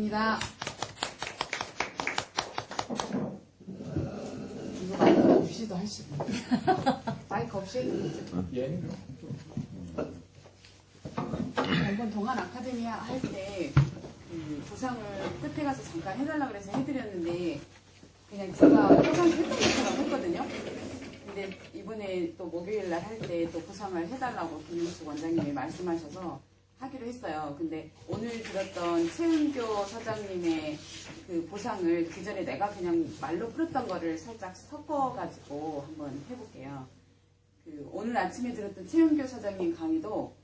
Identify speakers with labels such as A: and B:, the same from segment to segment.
A: 반갑습니다. 이거 마이크 없이도 하시고. 마이크 없이 해도 되죠?
B: 예.
A: 이번 동안 아카데미아 할 때 보상을 끝에 가서 잠깐 해달라고 해서 해드렸는데 그냥 제가 보상 해드리려고 했거든요. 근데 이번에 또 목요일 날 할 때 또 보상을 해달라고 김윤숙 원장님이 말씀하셔서 하기로 했어요. 근데 오늘 들었던 최은교 사장님의 그 보상을 그 전에 내가 그냥 말로 풀었던 거를 살짝 섞어가지고 한번 해볼게요. 그 오늘 아침에 들었던 최은교 사장님 강의도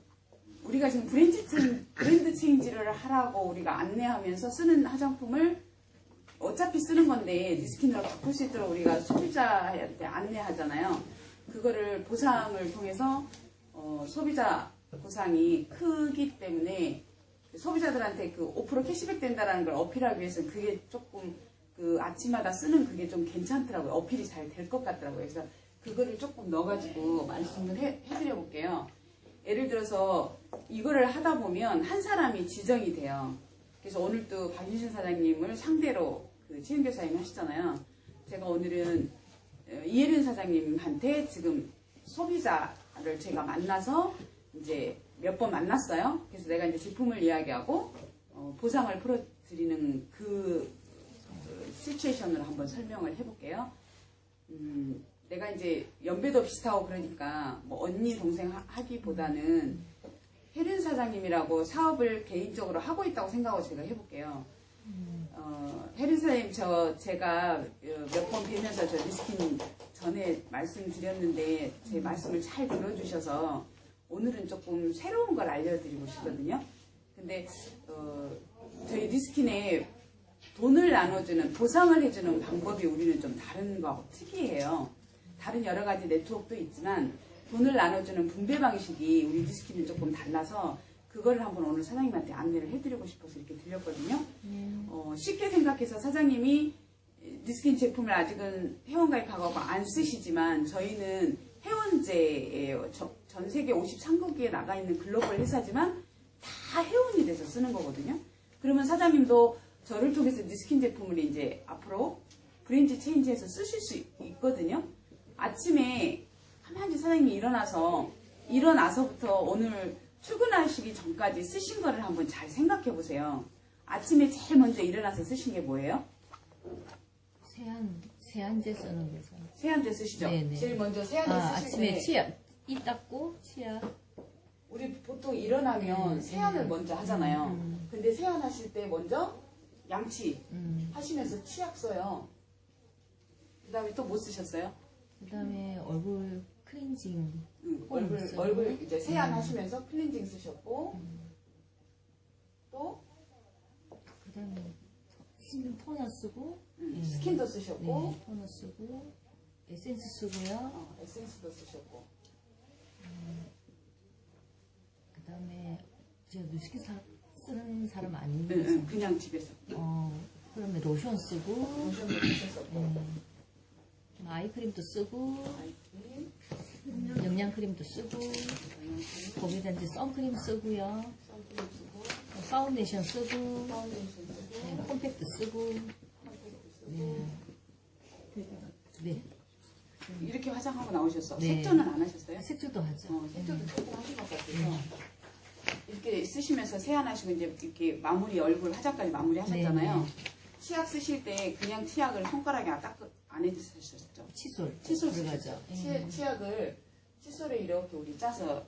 A: 우리가 지금 브랜드 체인지를 하라고 우리가 안내하면서 쓰는 화장품을 어차피 쓰는 건데 니스킨으로 바꿀 수 있도록 우리가 소비자한테 안내하잖아요. 그거를 보상을 통해서 소비자 보상이 크기 때문에 소비자들한테 그 5% 캐시백 된다라는 걸 어필하기 위해서는 그게 조금 그 아침마다 쓰는 그게 좀 괜찮더라고요. 어필이 잘 될 것 같더라고요. 그래서 그거를 조금 넣어가지고 말씀을 해드려 볼게요. 예를 들어서 이거를 하다 보면 한 사람이 지정이 돼요. 그래서 오늘 또 박윤신 사장님을 상대로 그 최은교 사장님 하시잖아요. 제가 오늘은 이혜린 사장님한테 지금 소비자를 제가 만나서 이제 몇 번 만났어요. 그래서 내가 이제 제품을 이야기하고 보상을 풀어드리는 그 시츄에이션으로 한번 설명을 해볼게요. 내가 이제 연배도 비슷하고 그러니까 뭐 언니 동생 하기보다는 혜린 사장님이라고 사업을 개인적으로 하고 있다고 생각하고 제가 해볼게요. 혜린 사장님 제가 몇 번 뵈면서 저 리스킨 전에 말씀드렸는데 제 말씀을 잘 들어주셔서 오늘은 조금 새로운 걸 알려드리고 싶거든요. 근데 저희 리스킨에 돈을 나눠주는 보상을 해주는 방법이 우리는 좀 다른 거하고 특이해요. 다른 여러 가지 네트워크도 있지만 돈을 나눠주는 분배 방식이 우리 디스킨은 조금 달라서 그걸 한번 오늘 사장님한테 안내를 해드리고 싶어서 이렇게 드렸거든요. 쉽게 생각해서 사장님이 디스킨 제품을 아직은 회원가입하고 안 쓰시지만 저희는 회원제예요. 전 세계 53국에 나가 있는 글로벌 회사지만 다 회원이 돼서 쓰는 거거든요. 그러면 사장님도 저를 통해서 디스킨 제품을 이제 앞으로 브랜드 체인지해서 쓰실 수 있거든요. 아침에 한마디 사장님이 일어나서부터 오늘 출근하시기 전까지 쓰신 거를 한번 잘 생각해 보세요. 아침에 제일 먼저 일어나서 쓰신 게 뭐예요?
C: 세안제 쓰는 거죠.
A: 세안제 쓰시죠? 네네. 제일 먼저 세안제 쓰실
C: 아침에
A: 때
C: 치약, 이 닦고 치약.
A: 우리 보통 일어나면 세안을 먼저 하잖아요. 근데 세안하실 때 먼저 양치 하시면서 치약 써요. 그 다음에 또 뭐 쓰셨어요?
C: 그 다음에 얼굴 클렌징.
A: 얼굴 이제 세안하시면서 클렌징 쓰셨고, 또?
C: 그 다음에 토너 쓰고,
A: 스킨도 쓰셨고,
C: 네, 토너 쓰고, 에센스 쓰고요.
A: 에센스도 쓰셨고.
C: 그 다음에 제가 뉴스킨 쓰는 사람 아니면서
A: 그냥 집에서.
C: 그다음에 로션 쓰고,
A: 로션도 쓰셨고.
C: 아이크림도 쓰고,
A: 아이크림,
C: 영양크림도 쓰고, 거기다 이제 선크림 쓰고요.
A: 선크림 쓰고,
C: 파운데이션 쓰고,
A: 파운데이션 쓰고,
C: 콤팩트 쓰고. 네.
A: 이렇게 화장하고 나오셨어.
C: 네.
A: 색조는 안 하셨어요?
C: 색조도 하죠.
A: 색조도 조금 하신 것 같아서. 이렇게 쓰시면서 세안하시고 이제 이렇게 마무리 얼굴 화장까지 마무리 하셨잖아요.
C: 네.
A: 치약 쓰실 때 그냥 치약을 손가락에 안 해주셨죠?
C: 칫솔
A: 들어가죠.
C: 들어가죠.
A: 치약을 칫솔에 이렇게 우리 짜서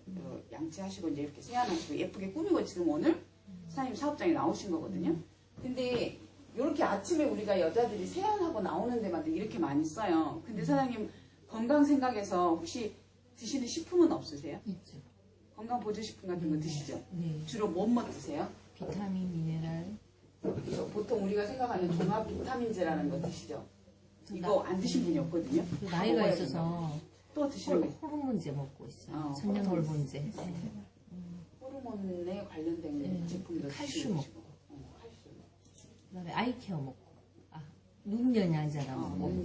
A: 양치하시고 이제 이렇게 세안하시고 예쁘게 꾸미고 지금 오늘 사장님 사업장에 나오신 거거든요. 근데 이렇게 아침에 우리가 여자들이 세안하고 나오는 데만 이렇게 많이 써요. 근데 사장님 건강 생각해서 혹시 드시는 식품은 없으세요?
C: 있죠.
A: 건강 보조식품 같은 거 드시죠?
C: 네.
A: 주로 뭐 드세요?
C: 비타민, 미네랄.
A: 그렇죠. 보통 우리가 생각하는 종합 비타민제라는 거 드시죠? 이거 안 드신 분이 없거든요.
C: 나이가 있어서
A: 또 드시는 거
C: 호르몬제 먹고 있어요. 천연 호르몬제. 네.
A: 호르몬에 관련된 제품도
C: 칼슘
A: 드시고.
C: 먹고. 그다음에 아이케어 먹고. 눈 영양제나 먹고.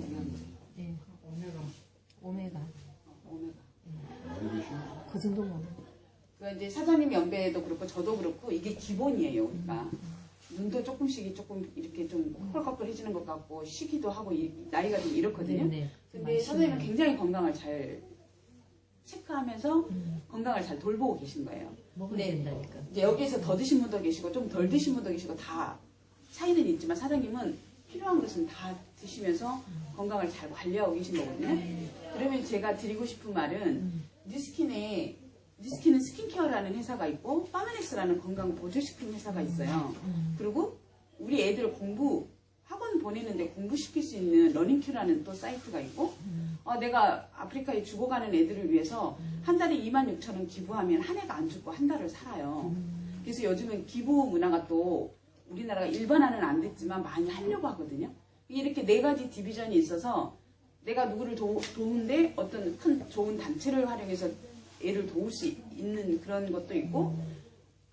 C: 네. 오메가. 그 정도 먹는.
A: 그 이제 사장님 연배도 그렇고 저도 그렇고 이게 기본이에요. 우리가 눈도 조금씩 조금 이렇게 좀 꺼끌꺼끌해지는 것 같고 쉬기도 하고 나이가 좀 이렇거든요.
C: 네네.
A: 근데 선생님은 굉장히 건강을 잘 체크하면서 건강을 잘 돌보고 계신 거예요.
C: 먹어야
A: 네.
C: 된다니까.
A: 이제 여기에서 더 드신 분도 계시고 좀 덜 드신 분도 계시고 다 차이는 있지만 사장님은 필요한 것은 다 드시면서 건강을 잘 관리하고 계신 거거든요. 그러면 제가 드리고 싶은 말은 뉴스킨은 스킨케어라는 회사가 있고 파메넥스라는 건강 보조식품 회사가 있어요. 그리고 우리 애들 학원 보내는데 공부시킬 수 있는 러닝큐라는 또 사이트가 있고 내가 아프리카에 죽어가는 애들을 위해서 한 달에 26,000원 기부하면 한 해가 안 죽고 한 달을 살아요. 그래서 요즘은 기부 문화가 또 우리나라가 일반화는 안 됐지만 많이 하려고 하거든요. 이렇게 4가지 디비전이 있어서 내가 누구를 도우는데 어떤 큰 좋은 단체를 활용해서 애를 도울 수 있는 그런 것도 있고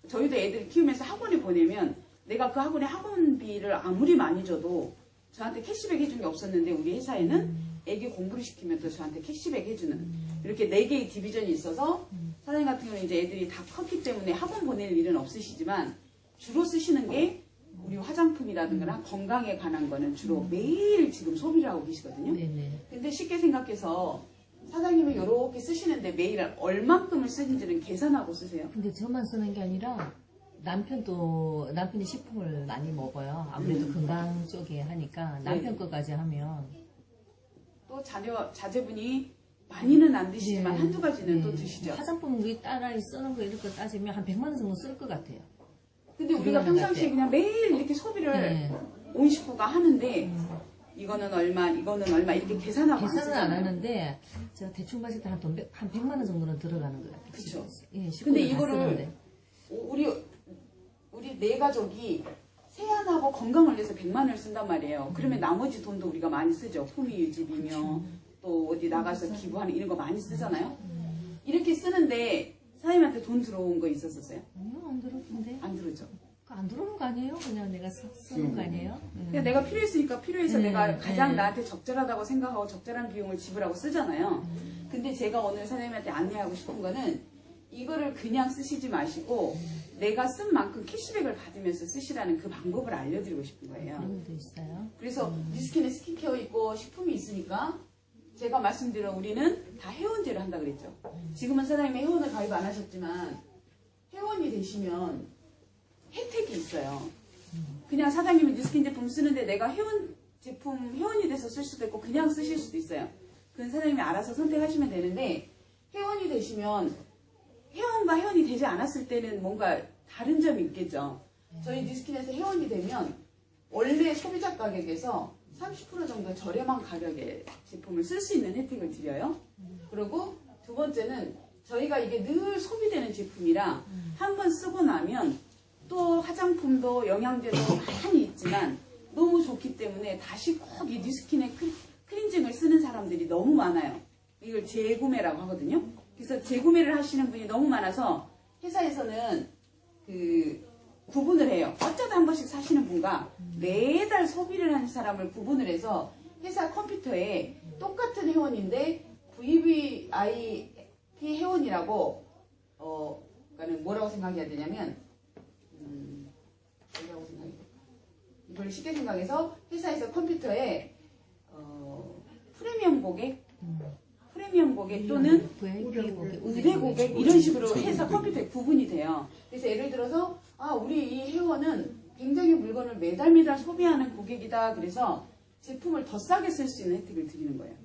A: 저희도 애들 키우면서 학원에 보내면 내가 그 학원에 학원비를 아무리 많이 줘도 저한테 캐시백 해준 게 없었는데 우리 회사에는 애기 공부를 시키면 또 저한테 캐시백 해주는 이렇게 4개의 디비전이 있어서 사장님 같은 경우는 이제 애들이 다 컸기 때문에 학원 보낼 일은 없으시지만 주로 쓰시는 게 우리 화장품이라든가 건강에 관한 거는 주로 매일 지금 소비를 하고 계시거든요.
C: 네네.
A: 근데 쉽게 생각해서 사장님은 이렇게 쓰시는데 매일 얼만큼을 쓰는지는 계산하고 쓰세요.
C: 근데 저만 쓰는 게 아니라 남편이 식품을 많이 먹어요. 아무래도 건강 쪽에 하니까 남편 거까지 하면
A: 또 자제분이 많이는 안 드시지만
C: 네.
A: 한두 가지는 또
C: 네.
A: 드시죠.
C: 화장품 우리 딸아이 쓰는 거 이렇게 따지면 한 100만 원 정도 쓸 것 같아요.
A: 근데 우리가 평상시에 그냥 매일 이렇게 소비를
C: 네.
A: 온 식구가 하는데 이거는 얼마 이렇게 계산하고
C: 계산은 안
A: 쓰잖아요.
C: 하는데 제가 대충 봤을 때 한 100만 원 정도는 들어가는 것 같아요.
A: 그쵸.
C: 예,
A: 근데
C: 식구를 다
A: 이거를
C: 쓰는데.
A: 우리 네 가족이 세안하고 건강을 위해서 100만 원을 쓴단 말이에요. 그러면 나머지 돈도 우리가 많이 쓰죠. 품위 유지비며 또 어디 나가서 기부하는 이런 거 많이 쓰잖아요. 이렇게 쓰는데 사장님한테 돈 들어온 거 있었어요?
C: 아니요, 안 들어오는데.
A: 안 들어오죠.
C: 안 들어오는 거 아니에요? 그냥 내가 쓰는 거 아니에요?
A: 그냥 내가 필요했으니까 필요해서 내가 가장
C: 네.
A: 나한테 적절하다고 생각하고 적절한 비용을 지불하고 쓰잖아요. 근데 제가 오늘 사장님한테 안내하고 싶은 거는 이거를 그냥 쓰시지 마시고 내가 쓴 만큼 캐시백을 받으면서 쓰시라는 그 방법을 알려드리고 싶은 거예요.
C: 그런 것도 있어요.
A: 그래서 뉴스킨에 스킨케어 있고 식품이 있으니까 제가 말씀드린 우리는 다 회원제를 한다 그랬죠. 지금은 사장님이 회원을 가입 안 하셨지만 회원이 되시면 혜택이 있어요. 그냥 사장님이 뉴스킨 제품 쓰는데 내가 회원이 돼서 쓸 수도 있고 그냥 쓰실 수도 있어요. 그건 사장님이 알아서 선택하시면 되는데 회원이 되시면 회원과 회원이 되지 않았을 때는 뭔가 다른 점이 있겠죠. 저희 뉴스킨에서 회원이 되면 원래 소비자 가격에서 30% 정도 저렴한 가격에 제품을 쓸 수 있는 혜택을 드려요. 그리고 두 번째는 저희가 이게 늘 소비되는 제품이라 한번 쓰고 나면 또 화장품도 영양제도 많이 있지만 너무 좋기 때문에 다시 꼭 이 뉴스킨의 클렌징을 쓰는 사람들이 너무 많아요. 이걸 재구매라고 하거든요. 그래서 재구매를 하시는 분이 너무 많아서 회사에서는 구분을 해요. 어쩌다 한 번씩 사시는 분과 매달 소비를 하는 사람을 구분을 해서 회사 컴퓨터에 똑같은 회원인데 VVIP 회원이라고 그러니까는 뭐라고 생각해야 되냐면 뭐라고 생각해야 돼? 이걸 쉽게 생각해서 회사에서 컴퓨터에 프리미엄 고객 또는
C: VIP 고객,
A: 우대 고객 이런 식으로 해서 컴퓨터에 구분이 돼요. 그래서 예를 들어서 우리 이 회원은 굉장히 물건을 매달 소비하는 고객이다. 그래서 제품을 더 싸게 쓸 수 있는 혜택을 드리는 거예요.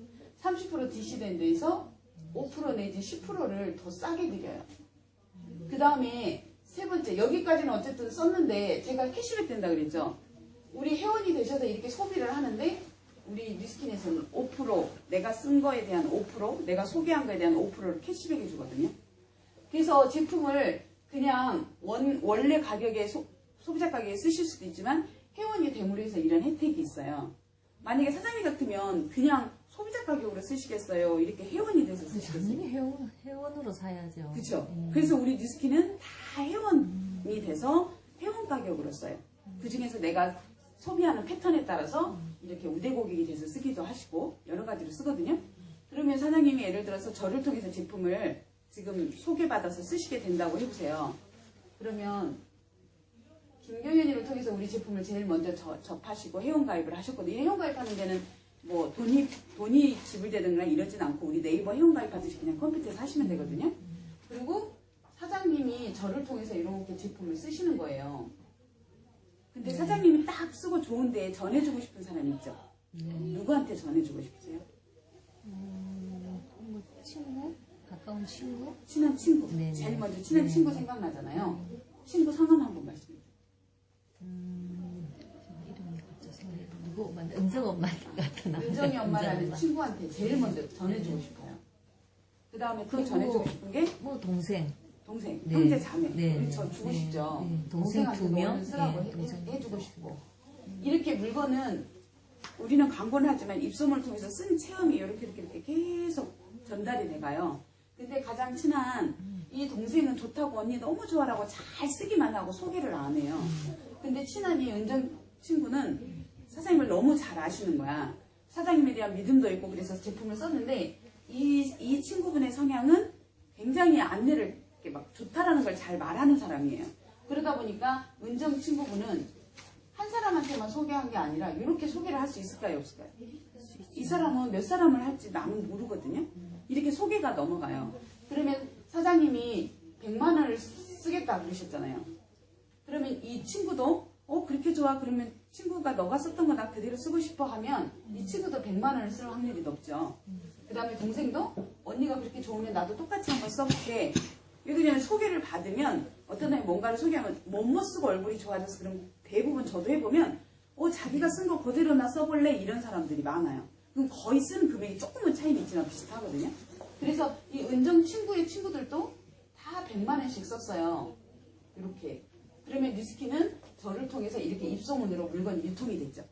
A: 30% DC된 데에서 5% 내지 10%를 더 싸게 드려요. 그 다음에 세 번째, 여기까지는 어쨌든 썼는데 제가 캐시백 된다 그랬죠. 우리 회원이 되셔서 이렇게 소비를 하는데 우리 뉴스킨에서는 5% 내가 쓴 거에 대한 5% 내가 소개한 거에 대한 5%를 캐시백 해주거든요. 그래서 제품을 그냥 원래 가격에 소비자 가격에 쓰실 수도 있지만 회원이 됨으로 해서 이런 혜택이 있어요. 만약에 사장님 같으면 그냥 소비자 가격으로 쓰시겠어요? 이렇게 회원이 돼서 쓰시겠어요?
C: 당연히 회원으로 사야죠.
A: 그렇죠. 그래서 우리 뉴스킨은 다 회원이 돼서 회원 가격으로 써요. 그 중에서 내가 소비하는 패턴에 따라서 이렇게 우대 고객이 돼서 쓰기도 하시고 여러 가지로 쓰거든요. 그러면 사장님이 예를 들어서 저를 통해서 제품을 지금 소개받아서 쓰시게 된다고 해보세요. 그러면 김경연이를 통해서 우리 제품을 제일 먼저 접하시고 회원가입을 하셨거든요. 회원가입하는 데는 뭐 돈이 지불되든가 이러진 않고 우리 네이버 회원가입하듯이 그냥 컴퓨터에서 하시면 되거든요. 그리고 사장님이 저를 통해서 이렇게 제품을 쓰시는 거예요. 근데 사장님이 딱 쓰고 좋은데 전해주고 싶은 사람이 있죠. 누구한테 전해주고 싶으세요?
C: 뭐 친구? 가까운 친구?
A: 친한 친구.
C: 네네.
A: 제일 먼저 친한 친구 생각나잖아요. 친구 성함 한번 말씀해 주세요.
C: 이름이 갑자기 생각이 누구 엄마 은정 엄마 같은
A: 은정이 엄마라는 친구한테 제일 먼저 전해주고 싶어요. 그 다음에 또 전해주고 싶은 게
C: 뭐 동생.
A: 동생, 형제, 자매.
C: 네.
A: 우리 저 주고
C: 네.
A: 싶죠.
C: 네. 동생 두 명?
A: 쓰라고
C: 네. 동생.
A: 해주고 싶고. 이렇게 물건은 우리는 광고는 하지만 입소문을 통해서 쓴 체험이 이렇게 계속 전달이 돼가요. 근데 가장 친한 이 동생은 좋다고 언니 너무 좋아라고 잘 쓰기만 하고 소개를 안 해요. 근데 친한 이 은정 친구는 사장님을 너무 잘 아시는 거야. 사장님에 대한 믿음도 있고 그래서 제품을 썼는데 이 친구분의 성향은 굉장히 안내를 이렇게 막 좋다라는 걸 잘 말하는 사람이에요. 그러다 보니까 은정 친구분은 한 사람한테만 소개한 게 아니라 이렇게 소개를 할 수 있을까요, 없을까요? 이 사람은 몇 사람을 할지 나는 모르거든요. 이렇게 소개가 넘어가요. 그러면 사장님이 100만 원을 쓰겠다 그러셨잖아요. 그러면 이 친구도 그렇게 좋아. 그러면 친구가 너가 썼던 거 나 그대로 쓰고 싶어 하면 이 친구도 100만 원을 쓸 확률이 높죠. 그 다음에 동생도 언니가 그렇게 좋으면 나도 똑같이 한번 써볼게. 그냥 소개를 받으면 어떤 사람이 뭔가를 소개하면 뭐뭐 쓰고 얼굴이 좋아져서 그럼 대부분 저도 해보면 자기가 쓴 거 그대로 나 써볼래 이런 사람들이 많아요. 그럼 거의 쓰는 금액이 조금은 차이는 있지만 비슷하거든요. 그래서 이 은정 친구의 친구들도 다 100만 원씩 썼어요. 이렇게. 그러면 뉴스키는 저를 통해서 이렇게 입소문으로 물건이 유통이 됐죠.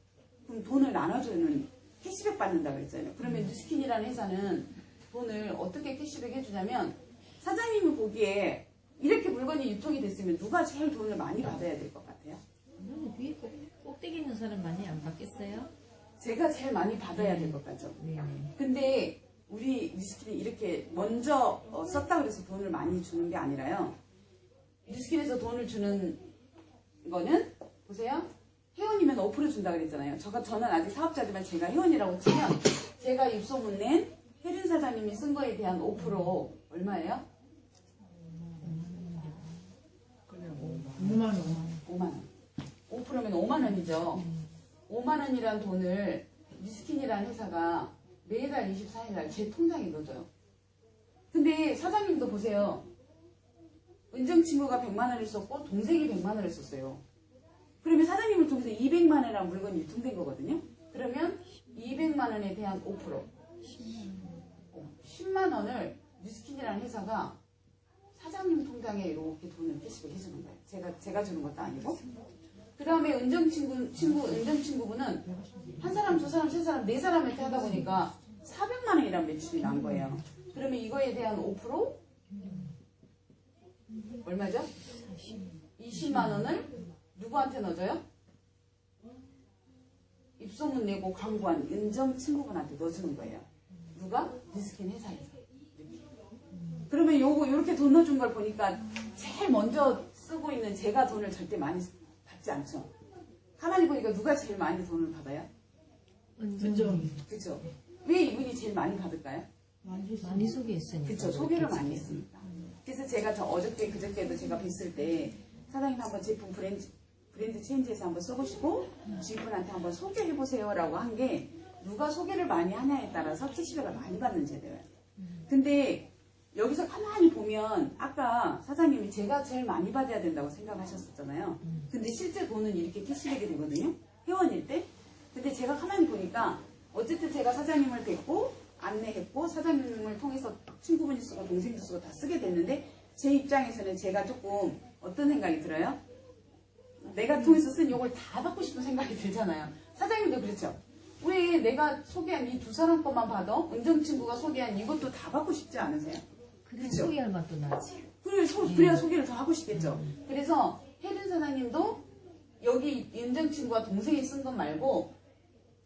A: 그럼 돈을 나눠주는 캐시백 받는다고 했잖아요. 그러면 뉴스킨이라는 회사는 돈을 어떻게 캐시백 해주냐면 사장님이 보기에 이렇게 물건이 유통이 됐으면 누가 제일 돈을 많이 받아야 될 것 같아요?
C: 위에 꼭대기 있는 사람 많이 안 받겠어요?
A: 제가 제일 많이 받아야 될 것 같죠.
C: 네.
A: 근데 우리 뉴스킨이 이렇게 먼저 썼다 그래서 돈을 많이 주는 게 아니라요. 뉴스킨에서 돈을 주는 거는 보세요. 회원이면 5% 준다 그랬잖아요. 저는 아직 사업자지만 제가 회원이라고 치면 제가 입소문 낸 혜린 사장님이 쓴 거에 대한 5% 얼마예요?
B: 5만 원.
A: 5만 원. 5%면 5만 원이죠. 5만 원이란 돈을 뉴스킨이라는 회사가 매달 24일 날 제 통장에 넣어줘요. 근데 사장님도 보세요. 은정 친구가 100만 원을 썼고 동생이 100만 원을 썼어요. 그러면 사장님을 통해서 200만 원이라는 물건이 유통된 거거든요. 그러면 200만 원에 대한 5%. 10만 원을 뉴스킨이라는 회사가 사장님 통장에 이렇게 돈을 캐시백 해주는 거예요. 제가 주는 것도 아니고. 그 다음에 은정 친구분은 한 사람, 두 사람, 세 사람, 네 사람한테 하다 보니까 400만 원이라는 매출이 난 거예요. 그러면 이거에 대한 5% 얼마죠? 20만 원을 누구한테 넣어줘요? 입소문 내고 광고한 은정 친구분한테 넣어주는 거예요. 누가? 뉴스킨 회사에서. 그러면 요렇게 돈 넣어준 걸 보니까 제일 먼저 쓰고 있는 제가 돈을 절대 많이 받지 않죠. 가만히 보니까 누가 제일 많이 돈을 받아요?
B: 은정.
A: 그렇죠. 왜 이분이 제일 많이 받을까요?
C: 많이 소개했으니까.
A: 그렇죠. 소개를 많이 했으니까. 그래서 제가 어저께 그저께도 제가 뵀을 때 사장님 한번 제품 브랜드 체인지해서 한번 써보시고 주인분한테 한번 소개해보세요라고 한 게 누가 소개를 많이 하냐에 따라서 캐시백을 많이 받는 제도예요. 근데 여기서 가만히 보면 아까 사장님이 제가 제일 많이 받아야 된다고 생각하셨었잖아요. 근데 실제 돈은 이렇게 캐시백이 되거든요. 회원일 때. 근데 제가 가만히 보니까 어쨌든 제가 사장님을 뵙고 안내했고 사장님을 통해서 친구분이 쓰고 동생도 쓰고 다 쓰게 됐는데 제 입장에서는 제가 조금 어떤 생각이 들어요? 내가 통해서 쓴 욕을 다 받고 싶은 생각이 들잖아요. 사장님도 그렇죠. 왜 내가 소개한 이 두 사람 것만 받아? 은정 친구가 소개한 이것도 다 받고 싶지 않으세요?
C: 그래 소개할 맛도 나지.
A: 그래야 소개를 더 하고 싶겠죠. 그래서 혜린 사장님도 여기 은정 친구가 동생이 쓴 것 말고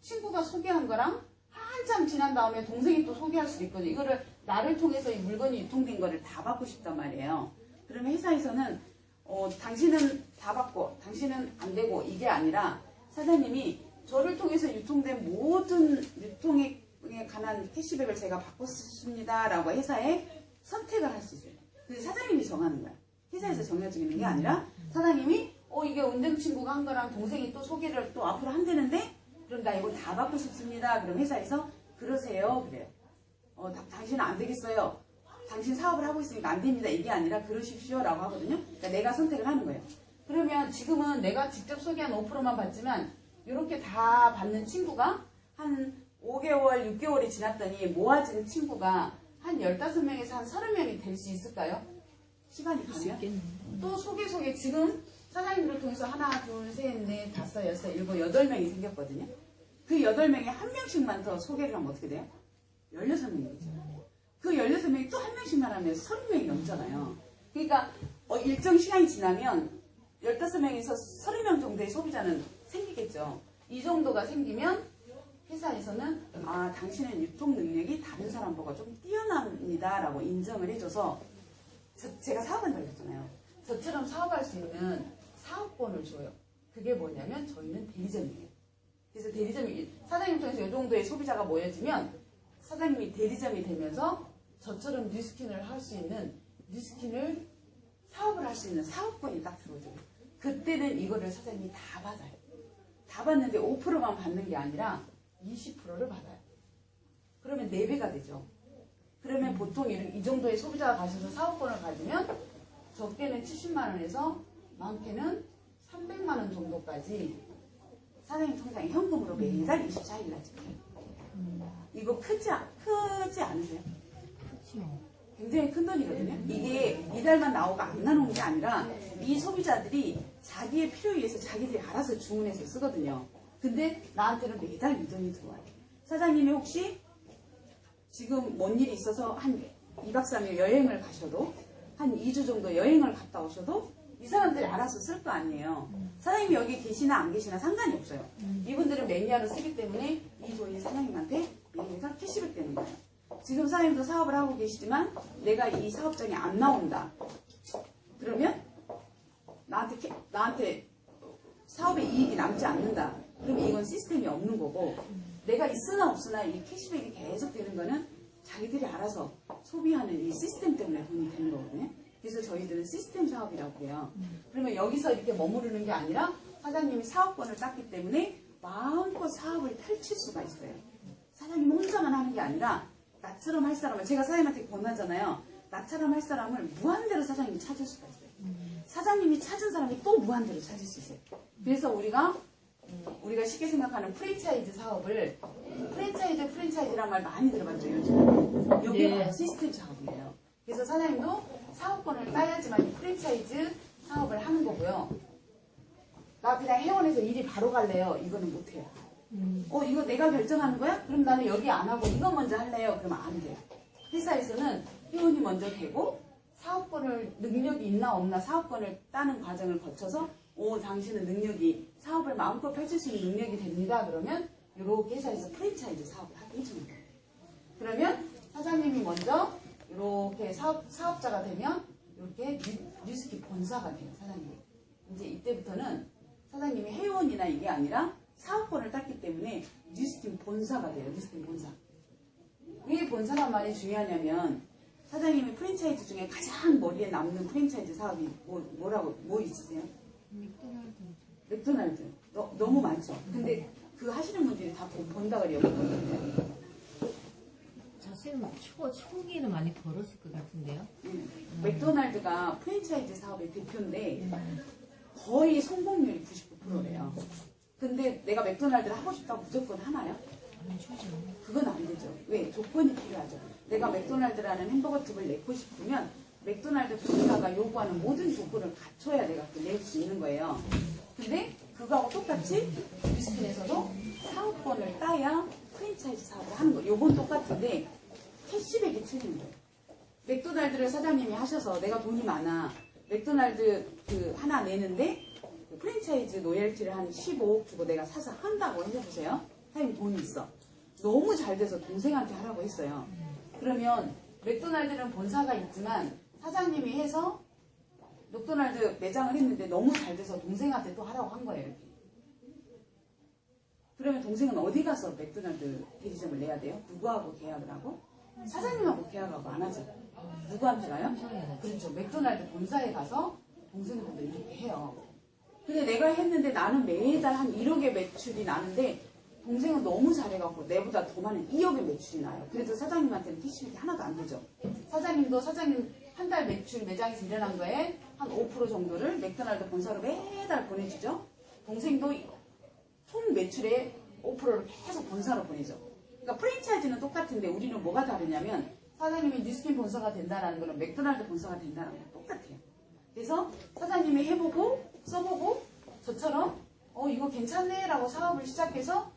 A: 친구가 소개한 거랑 한참 지난 다음에 동생이 또 소개할 수도 있거든요. 이거를 나를 통해서 이 물건이 유통된 거를 다 받고 싶단 말이에요. 그러면 회사에서는 당신은 다 받고 당신은 안 되고 이게 아니라 사장님이 저를 통해서 유통된 모든 유통에 관한 캐시백을 제가 받고 싶습니다 라고 회사에 선택을 할 수 있어요. 근데 사장님이 정하는 거야. 회사에서 정해지는 게 아니라 사장님이 이게 은정 친구가 한 거랑 동생이 또 소개를 또 앞으로 한다는데 그럼 나 이거 다 받고 싶습니다. 그럼 회사에서 그러세요. 그래요. 당신은 안 되겠어요. 당신 사업을 하고 있으니까 안 됩니다. 이게 아니라 그러십시오 라고 하거든요. 그러니까 내가 선택을 하는 거예요. 그러면 지금은 내가 직접 소개한 5%만 받지만 이렇게 다 받는 친구가 한 5개월, 6개월이 지났더니 모아진 친구가 한 15명에서 한 30명이 될 수 있을까요? 시간이 가면? 또 소개 지금 사장님들을 통해서 하나, 둘, 셋, 넷, 다섯, 여섯, 일곱, 8명이 생겼거든요. 그 8명에 한 명씩만 더 소개를 하면 어떻게 돼요? 16명이 되죠. 그 16명이 또 한 명씩만 하면 30명이 넘잖아요. 그러니까 일정 시간이 지나면 15명에서 30명 정도의 소비자는 생기겠죠. 이 정도가 생기면 회사에서는 당신의 유통 능력이 다른 사람보다 좀 뛰어납니다 라고 인정을 해줘서 제가 사업한다고 했잖아요. 저처럼 사업할 수 있는 사업권을 줘요. 그게 뭐냐면 저희는 대리점이에요. 그래서 대리점이 사장님 통해서 이 정도의 소비자가 모여지면 사장님이 대리점이 되면서 저처럼 뉴스킨을 할 수 있는 뉴스킨을 사업을 할 수 있는 사업권이 딱 들어오죠. 그때는 이거를 사장님이 다 받아요. 다 받는데 5%만 받는 게 아니라 20%를 받아요. 그러면 4배가 되죠. 그러면 보통 이 정도의 소비자가 가셔서 사업권을 가지면 적게는 70만 원에서 많게는 300만 원 정도까지 사장님 통장에 현금으로 매달 24일 날 찍혀요. 이거 크지 않으세요?
C: 그렇죠.
A: 굉장히 큰 돈이거든요. 이게 이달만 나오고 안 나오는 게 아니라 이 소비자들이 자기의 필요에 의해서 자기들이 알아서 주문해서 쓰거든요. 근데 나한테는 매달 이 돈이 들어와요. 사장님이 혹시 지금 뭔 일이 있어서 한 2박 3일 여행을 가셔도 한 2주 정도 여행을 갔다 오셔도 이 사람들이 알아서 쓸 거 아니에요. 사장님이 여기 계시나 안 계시나 상관이 없어요. 이분들은 매니아로 쓰기 때문에 이 돈이 사장님한테 매니아가 캐시백 되는 거예요. 지금 사장님도 사업을 하고 계시지만 내가 이 사업장에 안 나온다. 그러면 나한테 사업의 이익이 남지 않는다. 그러면 이건 시스템이 없는 거고 내가 있으나 없으나 이 캐시백이 계속 되는 거는 자기들이 알아서 소비하는 이 시스템 때문에 돈이 되는 거거든요. 그래서 저희들은 시스템 사업이라고 해요. 그러면 여기서 이렇게 머무르는 게 아니라 사장님이 사업권을 땄기 때문에 마음껏 사업을 펼칠 수가 있어요. 사장님 혼자만 하는 게 아니라 나처럼 할 사람을 제가 사장님한테 권하잖아요. 나처럼 할 사람을 무한대로 사장님이 찾을 수가 있어요. 사장님이 찾은 사람이 또 무한대로 찾을 수 있어요. 그래서 우리가 쉽게 생각하는 프랜차이즈 사업을 프랜차이즈란 말 많이 들어봤죠 요즘. 여기 바로 시스템 사업이에요. 그래서 사장님도 사업권을 따야지만 이 프랜차이즈 사업을 하는 거고요. 나 그냥 회원에서 일이 바로 갈래요. 이거는 못해요. 이거 내가 결정하는 거야? 그럼 나는 여기 안 하고 이거 먼저 할래요? 그러면 안 돼요. 회사에서는 회원이 먼저 되고 사업권을 능력이 있나 없나 사업권을 따는 과정을 거쳐서 당신은 능력이 사업을 마음껏 펼칠 수 있는 능력이 됩니다. 그러면 이렇게 회사에서 프랜차이즈 사업을 하게 해주는 거예요. 그러면 사장님이 먼저 이렇게 사업자가 되면 이렇게 뉴스킨 본사가 돼요. 사장님이. 이제 이때부터는 사장님이 회원이나 이게 아니라 사업권을 땄기 때문에 뉴스킨 본사가 돼요. 뉴스킨 본사. 왜 본사란 말이 중요하냐면 사장님이 프랜차이즈 중에 가장 머리에 남는 프랜차이즈 사업이 뭐 있으세요? 맥도날드. 너무 많죠. 근데 그 하시는 분들이 다 돈 번다 그래요.
C: 선생님 초기에는 많이 벌었을 것 같은데요.
A: 맥도날드가 프랜차이즈 사업의 대표인데 거의 성공률이 99%래요. 근데 내가 맥도날드를 하고 싶다고 무조건 하나요? 그건 안 되죠. 왜? 조건이 필요하죠. 내가 맥도날드라는 햄버거집을 내고 싶으면 맥도날드 본사가 요구하는 모든 조건을 갖춰야 내가 낼 수 있는 거예요. 근데 그거하고 똑같이 뉴스킨에서도 사업권을 따야 프랜차이즈 사업을 하는 거예요. 요건 똑같은데 캐시백이 틀린 거예요. 맥도날드를 사장님이 하셔서 내가 돈이 많아. 맥도날드 하나 내는데 프랜차이즈 로열티를 한 15억 주고 내가 사서 한다고 해보세요. 사장님 돈이 있어. 너무 잘 돼서 동생한테 하라고 했어요. 그러면 맥도날드는 본사가 있지만 사장님이 해서 맥도날드 매장을 했는데 너무 잘 돼서 동생한테 또 하라고 한 거예요. 이렇게. 그러면 동생은 어디 가서 맥도날드 대리점을 내야 돼요? 누구하고 계약을 하고? 사장님하고 계약하고 안 하죠. 누구한테 가요? 그렇죠. 맥도날드 본사에 가서 동생들도 이렇게 해요. 근데 내가 했는데 나는 매달 한 1억의 매출이 나는데 동생은 너무 잘해갖고 내보다 더 많은 2억의 매출이 나요. 그래도 사장님한테는 캐시백이 하나도 안 되죠. 사장님도 사장님 한 달 매출 매장에서 일어난 거에 한 5% 정도를 맥도날드 본사로 매달 보내주죠. 동생도 총 매출의 5%를 계속 본사로 보내죠. 그러니까 프랜차이즈는 똑같은데 우리는 뭐가 다르냐면 사장님이 뉴스킨 본사가 된다는 거는 맥도날드 본사가 된다는 건 똑같아요. 그래서 사장님이 해보고 써보고 저처럼 이거 괜찮네 라고 사업을 시작해서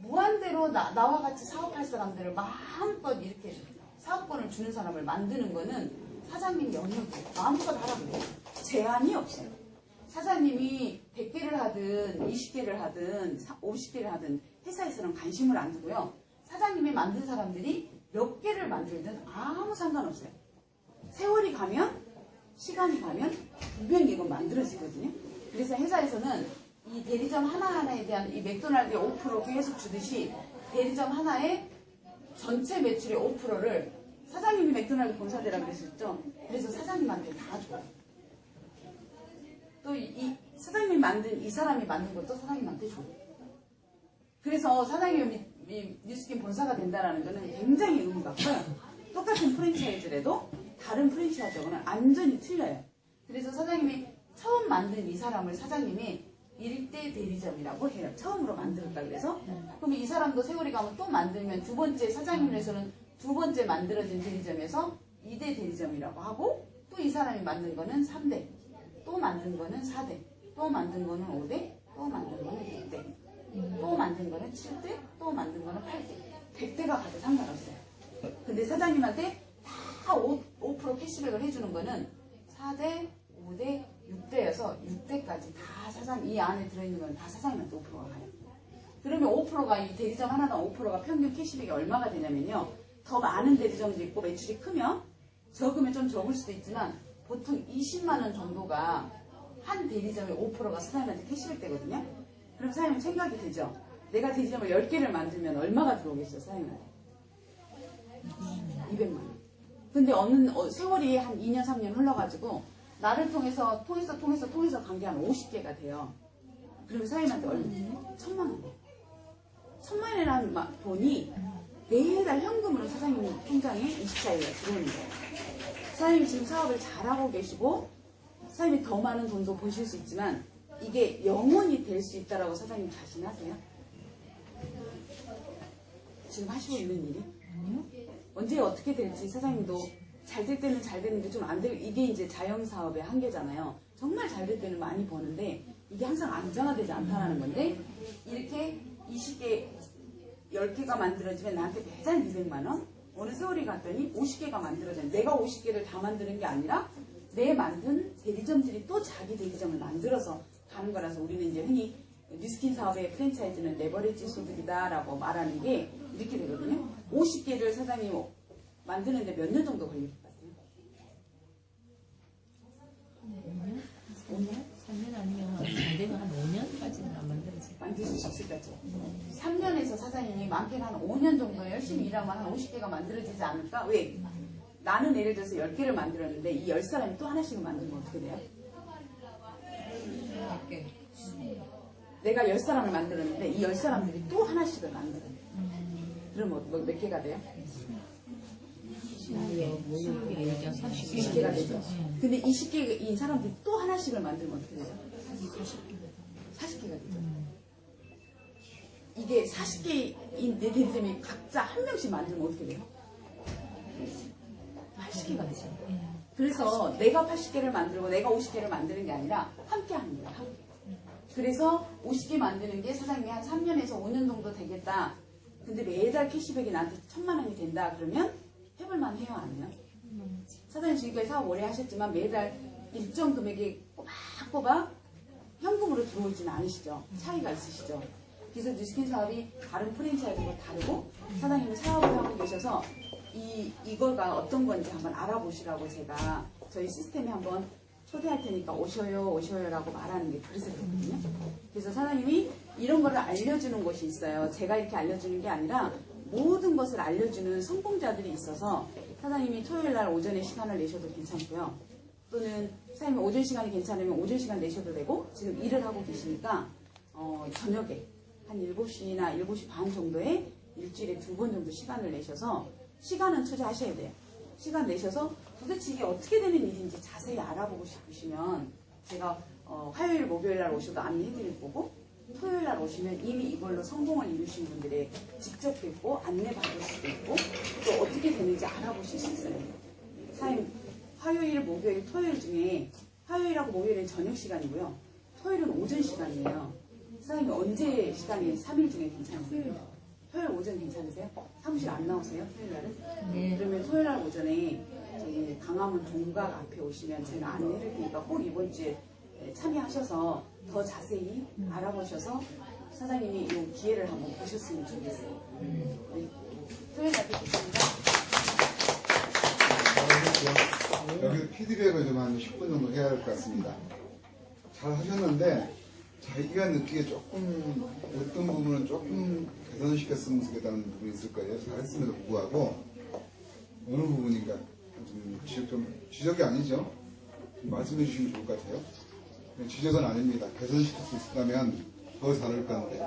A: 무한대로 나와 같이 사업할 사람들을 마음껏 이렇게 사업권을 주는 사람을 만드는 거는 사장님 영역이에요. 마음껏 하라고 해요. 제한이 없어요. 사장님이 100개를 하든 20개를 하든 50개를 하든 회사에서는 관심을 안 두고요. 사장님이 만든 사람들이 몇 개를 만들든 아무 상관없어요. 세월이 가면 시간이 가면 분명히 이건 만들어지거든요. 그래서 회사에서는 이 대리점 하나하나에 대한 이 맥도날드의 5% 계속 주듯이 대리점 하나에 전체 매출의 5%를 사장님이 맥도날드 본사대라 그랬었죠. 그래서 사장님한테 다 줘요. 또 이 사장님이 만든 이 사람이 만든 것도 사장님한테 줘요. 그래서 사장님이 뉴스킨 본사가 된다는 거는 굉장히 의미가 커요. 똑같은 프랜차이즈라도 다른 프랜차이즈하고는 완전히 틀려요. 그래서 사장님이 처음 만든 이 사람을 사장님이 1대 대리점이라고 해요. 처음으로 만들었다 그래서. 그러면 이 사람도 세월이 가면 또 만들면 두 번째 사장님에서는 두 번째 만들어진 대리점에서 2대 대리점이라고 하고 또 이 사람이 만든 거는 3대, 또 만든 거는 4대, 또 만든 거는 5대, 또 만든 거는 6대, 또 만든 거는 7대, 또 만든 거는 8대. 100대가 가도 상관없어요. 근데 사장님한테 다 5% 캐시백을 해주는 거는 4대, 5대, 6대여서 6대까지 다 이 안에 들어있는 건 다 사장님한테 5%가 가요. 그러면 5%가 이 대리점 하나당 5%가 평균 캐시백이 얼마가 되냐면요. 더 많은 대리점도 있고 매출이 크면 적으면 좀 적을 수도 있지만 보통 20만 원 정도가 한 대리점에 5%가 사장님한테 캐시백 되거든요. 그럼 사장님 생각이 되죠. 내가 대리점을 10개를 만들면 얼마가 들어오겠어요, 사장님한테? 200만 원. 근데 세월이 한 2년, 3년 흘러가지고 나를 통해서 관계 한 50개가 돼요. 그러면 사장님한테 얼마? 1,000만 원. 1,000만 원이라는 돈이 매달 현금으로 사장님 통장에 24일에 들어오는 거예요. 사장님이 지금 사업을 잘하고 계시고 사장님이 더 많은 돈도 보실 수 있지만 이게 영원히 될 수 있다라고 사장님 자신하세요? 지금 하시고 있는 일이? 아니요. 언제 어떻게 될지 사장님도 잘 될 때는 잘 되는데 좀 안 되고 이게 이제 자영사업의 한계잖아요. 정말 잘 될 때는 많이 버는데 이게 항상 안정화되지 않다는 건데 이렇게 20개 10개가 만들어지면 나한테 매달 200만 원? 어느 세월이 갔더니 50개가 만들어져요. 내가 50개를 다 만드는 게 아니라 내 만든 대리점들이 또 자기 대리점을 만들어서 가는 거라서 우리는 이제 흔히 뉴스킨 사업의 프랜차이즈는 레버리지 소득이다라고 말하는 게 이렇게 되거든요. 50개를 사장님이 만드는데 몇 년 정도 걸릴 것 같아요?
C: 5년? 3년 아니면 잘 되면 한 5년까지는 안 만들어져요.
A: 만드실 수 있을 거죠. 3년에서 사장님이 많게는 한 5년 정도 열심히 일하면 한 50개가 만들어지지 않을까? 왜? 나는 예를 들어서 10개를 만들었는데 이 10사람이 또 하나씩을 만들면 어떻게 돼요?
C: 10개.
A: 내가 10사람을 만들었는데 이 10사람들이 또 하나씩을 만들어요. 그럼 몇 개가 돼요?
C: 20개,
A: 20개가 되죠. 근데 20개인 사람들이 또 하나씩을 만들면 어떻게 돼요? 40개가 되죠. 이게 40개인 내 대리점이 각자 한 명씩 만들면 어떻게 돼요? 80개가 되죠. 그래서 내가 80개를 만들고 내가 50개를 만드는 게 아니라 함께 하는 거예요. 함께. 그래서 50개 만드는 게 사장님이 한 3년에서 5년 정도 되겠다. 근데 매달 캐시백이 나한테 1,000만 원이 된다. 그러면 해볼만 해요? 아니면? 사장님 지금까지 사업 오래 하셨지만 매달 일정 금액이 꼬박꼬박 현금으로 들어오지는 않으시죠? 차이가 있으시죠? 그래서 뉴스킨 사업이 다른 프랜차이즈와 다르고 사장님이 사업을 하고 계셔서 이거가 어떤 건지 한번 알아보시라고 제가 저희 시스템에 한번 초대할 테니까 오셔요라고 말하는 게 그래서 그렇거든요. 그래서 사장님이 이런 거를 알려주는 곳이 있어요. 제가 이렇게 알려주는 게 아니라 모든 것을 알려주는 성공자들이 있어서 사장님이 토요일 날 오전에 시간을 내셔도 괜찮고요. 또는 사장님이 오전 시간이 괜찮으면 오전 시간 내셔도 되고 지금 일을 하고 계시니까 저녁에 한 7시나 7시 반 정도에 일주일에 2번 정도 시간을 내셔서 시간은 투자하셔야 돼요. 시간 내셔서 도대체 이게 어떻게 되는 일인지 자세히 알아보고 싶으시면 제가 화요일, 목요일 날 오셔도 안내해드릴 거고 토요일 날 오시면 이미 이걸로 성공을 이루신 분들의 직접 뵙고 안내받을 수도 있고 또 어떻게 되는지 알아보실 수 있어요. 사장님 화요일, 목요일, 토요일 중에 화요일하고 목요일은 저녁 시간이고요. 토요일은 오전 시간이에요. 사장님 언제 시간이 3일 중에 괜찮으세요? 토요일 오전 괜찮으세요? 사무실 안 나오세요? 토요일 날은?
C: 네.
A: 그러면 토요일 날 오전에 저희 강화문 종각 앞에 오시면 제가 안내를 테니까 꼭 이번 주에 참여하셔서 더 자세히 알아보셔서 사장님이 이 기회를 한번 보셨으면 좋겠어요. 네. 토요일 날 뵙겠습니다.
D: 여기 피드백을 좀 한 10분 정도 해야 할 것 같습니다. 잘 하셨는데 자기가 느끼기에 조금 어떤 부분은 조금 개선시켰으면 좋겠다는 부분이 있을 거예요. 잘했음에도 불구하고 어느 부분인가 좀 지적이 아니죠. 좀 말씀해 주시면 좋을 것 같아요. 지적은 아닙니다. 개선시킬 수 있다면 더 잘할 건데